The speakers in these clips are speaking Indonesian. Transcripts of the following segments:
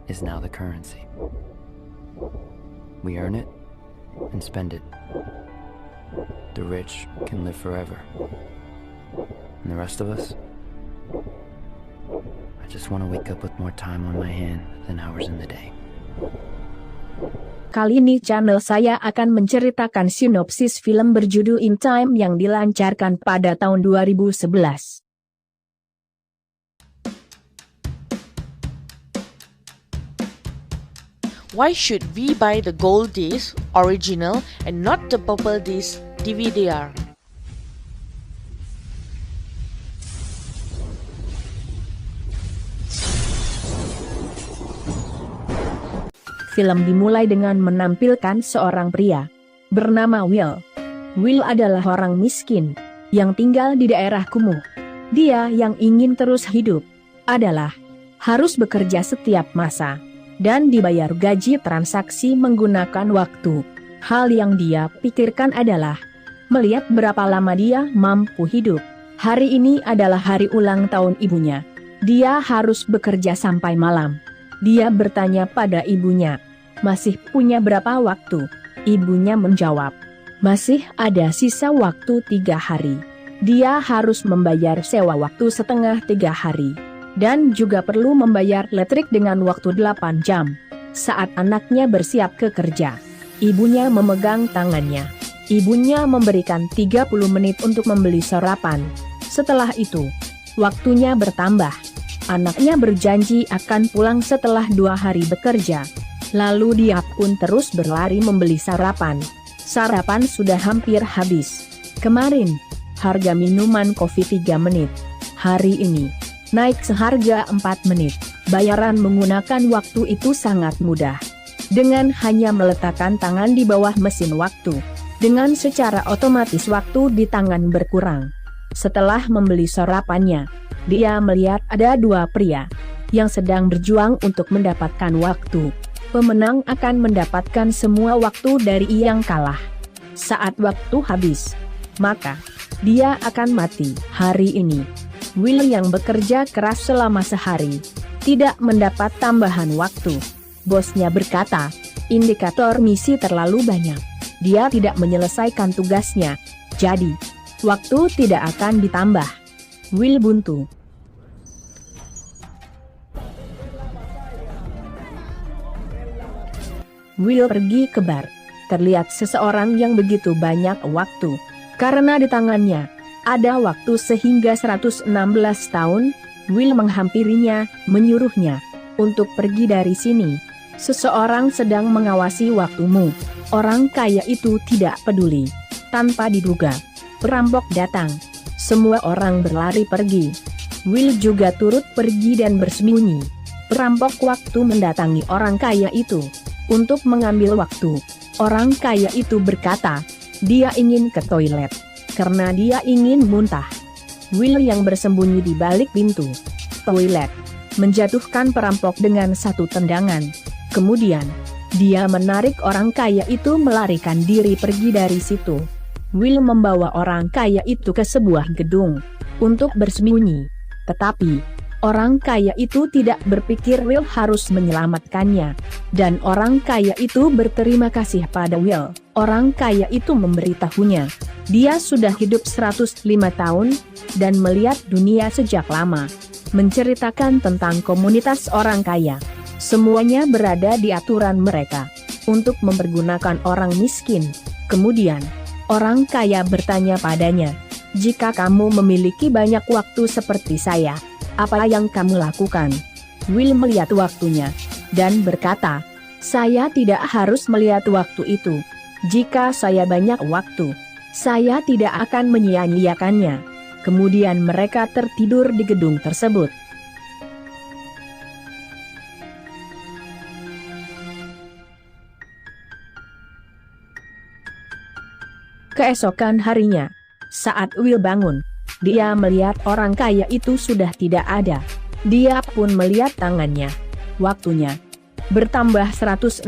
is now the currency. We earn it and spend it. The rich can live forever. And the rest of us? I just want to wake up with more time on my hand than hours in the day. Kali ini channel saya akan menceritakan sinopsis film berjudul In Time yang dilancarkan pada tahun 2011. Why should we buy the gold disc original and not the purple disc DVD-R? Film dimulai dengan menampilkan seorang pria bernama Will. Will adalah orang miskin yang tinggal di daerah kumuh. Dia yang ingin terus hidup adalah harus bekerja setiap masa dan dibayar gaji transaksi menggunakan waktu. Hal yang dia pikirkan adalah melihat berapa lama dia mampu hidup. Hari ini adalah hari ulang tahun ibunya. Dia harus bekerja sampai malam. Dia bertanya pada ibunya, masih punya berapa waktu? Ibunya menjawab, masih ada sisa waktu 3 hari. Dia harus membayar sewa waktu setengah 3 hari. Dan juga perlu membayar listrik dengan waktu 8 jam. Saat anaknya bersiap ke kerja, ibunya memegang tangannya. Ibunya memberikan 30 menit untuk membeli sarapan. Setelah itu, waktunya bertambah. Anaknya berjanji akan pulang setelah 2 hari bekerja. Lalu dia pun terus berlari membeli sarapan. Sarapan sudah hampir habis. Kemarin, harga minuman kopi 3 menit. Hari ini, naik seharga 4 menit. Bayaran menggunakan waktu itu sangat mudah. Dengan hanya meletakkan tangan di bawah mesin waktu. Dengan secara otomatis waktu di tangan berkurang. Setelah membeli sarapannya, dia melihat ada 2 pria yang sedang berjuang untuk mendapatkan waktu. Pemenang akan mendapatkan semua waktu dari yang kalah. Saat waktu habis, maka dia akan mati. Hari ini, Will yang bekerja keras selama sehari tidak mendapat tambahan waktu. Bosnya berkata, indikator misi terlalu banyak. Dia tidak menyelesaikan tugasnya. Jadi, waktu tidak akan ditambah. Will buntu. Will pergi ke bar. Terlihat seseorang yang begitu banyak waktu. Karena di tangannya ada waktu sehingga 116 tahun, Will menghampirinya, menyuruhnya untuk pergi dari sini. Seseorang sedang mengawasi waktumu. Orang kaya itu tidak peduli. Tanpa diduga, perampok datang. Semua orang berlari pergi. Will juga turut pergi dan bersembunyi. Perampok waktu mendatangi orang kaya itu untuk mengambil waktu. Orang kaya itu berkata, dia ingin ke toilet karena dia ingin muntah. Will yang bersembunyi di balik pintu toilet menjatuhkan perampok dengan 1 tendangan. Kemudian, dia menarik orang kaya itu melarikan diri pergi dari situ. Will membawa orang kaya itu ke sebuah gedung untuk bersembunyi. Tetapi orang kaya itu tidak berpikir Will harus menyelamatkannya. Dan orang kaya itu berterima kasih pada Will. Orang kaya itu memberitahunya, dia sudah hidup 105 tahun, dan melihat dunia sejak lama. Menceritakan tentang komunitas orang kaya. Semuanya berada di aturan mereka untuk mempergunakan orang miskin. Kemudian, orang kaya bertanya padanya, jika kamu memiliki banyak waktu seperti saya, apa yang kamu lakukan? Will melihat waktunya dan berkata, saya tidak harus melihat waktu itu. Jika saya banyak waktu, saya tidak akan menyia-nyiakannya. Kemudian mereka tertidur di gedung tersebut. Keesokan harinya, saat Will bangun, dia melihat orang kaya itu sudah tidak ada. Dia pun melihat tangannya. Waktunya bertambah 116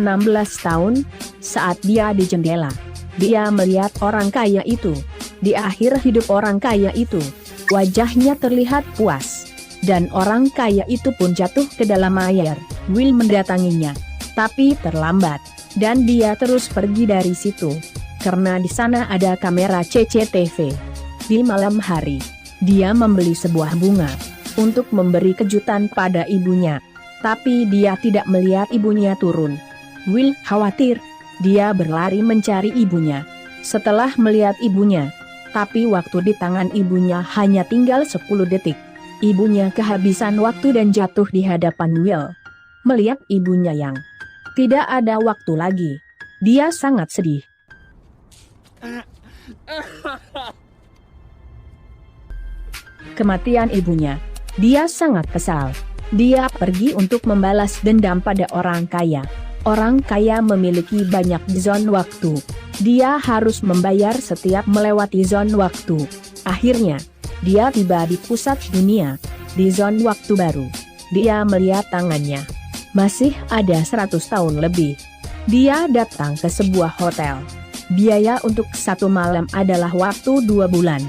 tahun. Saat dia di jendela, dia melihat orang kaya itu. Di akhir hidup orang kaya itu, wajahnya terlihat puas. Dan orang kaya itu pun jatuh ke dalam air. Will mendatanginya, tapi terlambat, dan dia terus pergi dari situ, karena di sana ada kamera CCTV. Di malam hari, dia membeli sebuah bunga untuk memberi kejutan pada ibunya, tapi dia tidak melihat ibunya turun. Will khawatir, dia berlari mencari ibunya. Setelah melihat ibunya, tapi waktu di tangan ibunya hanya tinggal 10 detik. Ibunya kehabisan waktu dan jatuh di hadapan Will. Melihat ibunya yang tidak ada waktu lagi, dia sangat sedih. Kematian ibunya, dia sangat kesal. Dia pergi untuk membalas dendam pada orang kaya. Orang kaya memiliki banyak zon waktu. Dia harus membayar setiap melewati zon waktu. Akhirnya, dia tiba di pusat dunia, di zon waktu baru. Dia melihat tangannya. Masih ada 100 tahun lebih. Dia datang ke sebuah hotel. Biaya untuk 1 malam adalah waktu 2 bulan.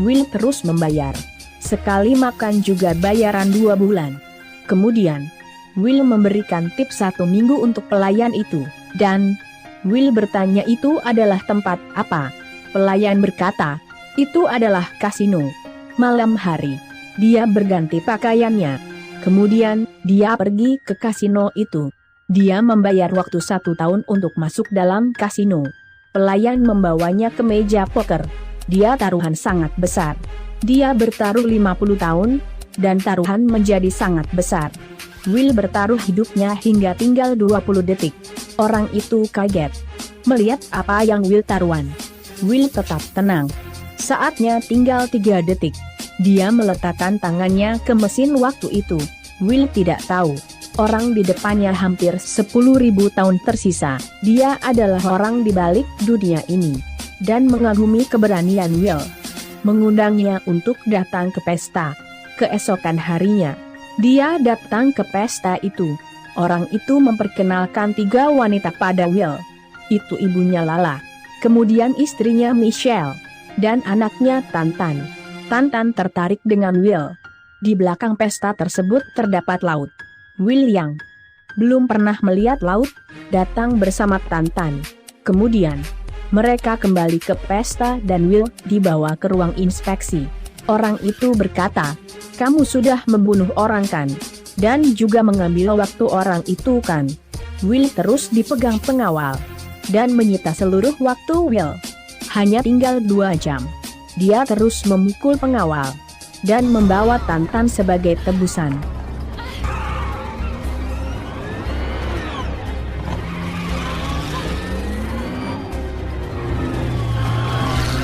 Will terus membayar. Sekali makan juga bayaran 2 bulan. Kemudian, Will memberikan tip 1 minggu untuk pelayan itu, dan Will bertanya itu adalah tempat apa. Pelayan berkata, itu adalah kasino. Malam hari, dia berganti pakaiannya. Kemudian, dia pergi ke kasino itu. Dia membayar waktu 1 tahun untuk masuk dalam kasino. Pelayan membawanya ke meja poker. Dia taruhan sangat besar. Dia bertaruh 50 tahun, dan taruhan menjadi sangat besar. Will bertaruh hidupnya hingga tinggal 20 detik. Orang itu kaget melihat apa yang Will taruhan. Will tetap tenang. Saatnya tinggal 3 detik. Dia meletakkan tangannya ke mesin waktu itu. Will tidak tahu, orang di depannya hampir 10.000 tahun tersisa. Dia adalah orang di balik dunia ini, dan mengagumi keberanian Will. Mengundangnya untuk datang ke pesta. Keesokan harinya, dia datang ke pesta itu. Orang itu memperkenalkan 3 wanita pada Will. Itu ibunya Lala, kemudian istrinya Michelle, dan anaknya Tantan. Tantan tertarik dengan Will. Di belakang pesta tersebut terdapat laut. Will yang belum pernah melihat laut, datang bersama Tantan. Kemudian, mereka kembali ke pesta dan Will dibawa ke ruang inspeksi. Orang itu berkata, kamu sudah membunuh orang kan? Dan juga mengambil waktu orang itu kan? Will terus dipegang pengawal, dan menyita seluruh waktu Will. Hanya tinggal 2 jam. Dia terus memukul pengawal, dan membawa Tantan sebagai tebusan.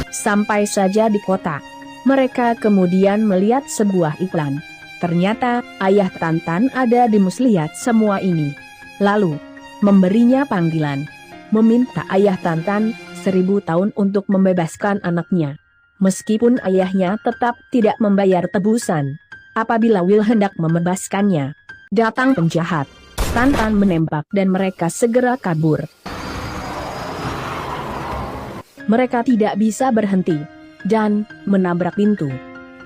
Sampai saja di kota, mereka kemudian melihat sebuah iklan. Ternyata, ayah Tantan ada di muslihat semua ini. Lalu, memberinya panggilan, meminta ayah Tantan 1000 tahun untuk membebaskan anaknya. Meskipun ayahnya tetap tidak membayar tebusan. Apabila Will hendak membebaskannya, datang penjahat. Tantan menembak dan mereka segera kabur. Mereka tidak bisa berhenti, dan menabrak pintu.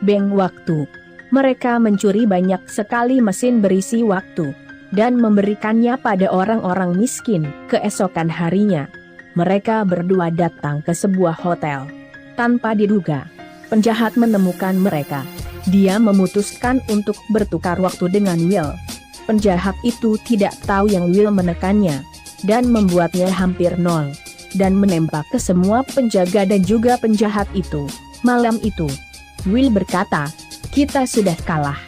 Bank waktu. Mereka mencuri banyak sekali mesin berisi waktu, dan memberikannya pada orang-orang miskin. Keesokan harinya, mereka berdua datang ke sebuah hotel. Tanpa diduga, penjahat menemukan mereka. Dia memutuskan untuk bertukar waktu dengan Will. Penjahat itu tidak tahu yang Will menekannya, dan membuatnya hampir nol, dan menembak ke semua penjaga dan juga penjahat itu. Malam itu, Will berkata, kita sudah kalah.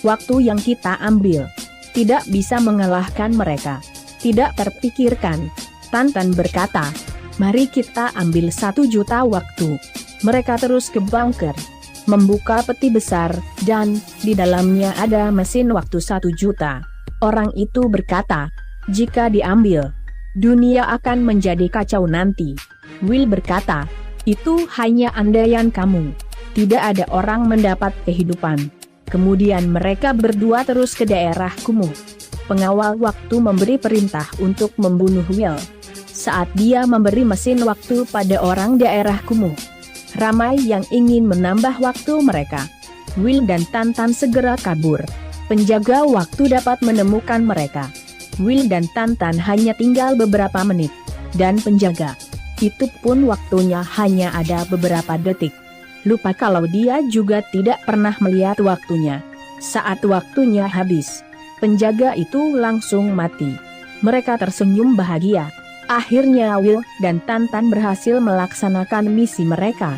Waktu yang kita ambil tidak bisa mengalahkan mereka. Tidak terpikirkan. Tantan berkata, mari kita ambil 1 juta waktu. Mereka terus ke bunker, membuka peti besar, dan di dalamnya ada mesin waktu 1 juta. Orang itu berkata, jika diambil, dunia akan menjadi kacau nanti. Will berkata, itu hanya andaian kamu. Tidak ada orang mendapat kehidupan. Kemudian mereka berdua terus ke daerah kumuh. Pengawal waktu memberi perintah untuk membunuh Will. Saat dia memberi mesin waktu pada orang daerah kumuh, ramai yang ingin menambah waktu mereka. Will dan Tantan segera kabur. Penjaga waktu dapat menemukan mereka. Will dan Tantan hanya tinggal beberapa menit. Dan penjaga itu pun waktunya hanya ada beberapa detik. Lupa kalau dia juga tidak pernah melihat waktunya. Saat waktunya habis, penjaga itu langsung mati. Mereka tersenyum bahagia. Akhirnya Will dan Tantan berhasil melaksanakan misi mereka.